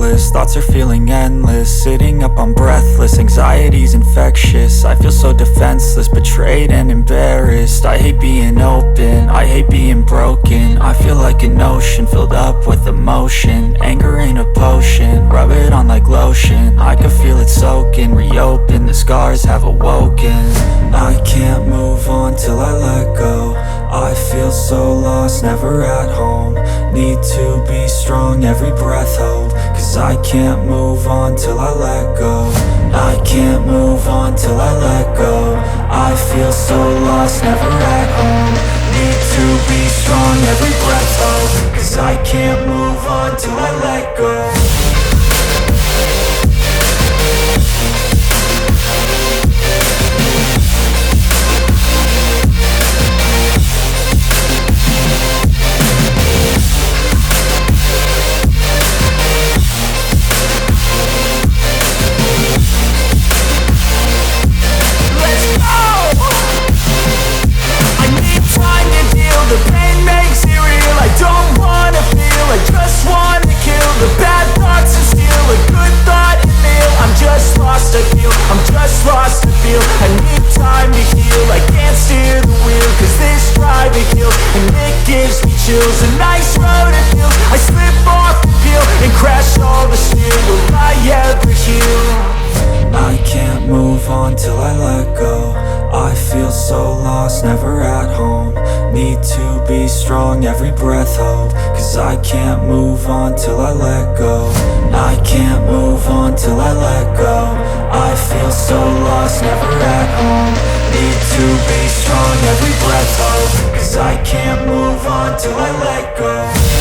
reckless, thoughts are feeling endless. Sitting up, I'm breathless, anxiety's infectious. I feel so defenseless, betrayed and embarrassed. I hate being open, I hate being broken. I feel like an ocean filled up with emotion. Anger ain't a potion, rub it on like lotion. I can feel it soaking, reopen, the scars have awoken. I can't move on till I let go. I feel so lost, never at home. Need to be strong, every breath hold. Cause I can't move on till I let go. I can't move on till I let go. I feel so lost, never at home. Need to be strong, every breath hold. Cause I can't move on till I let go. The pain makes it real, I don't wanna feel, I just wanna kill the bad thoughts and steal a good thought and meal. I'm just lost, I feel, I'm just lost, I feel. I need time to heal, I can't steer the wheel. Cause this drive it kills, and it gives me chills. A nice road it feels, I slip off the peel and crash all the steel. Will I ever heal? I can't move on till I let go. I feel so lost, never at home. Need to be strong, every breath hold. Cause I can't move on till I let go. I can't move on till I let go. I feel so lost, never at home. Need to be strong, every breath hold. Cause I can't move on till I let go.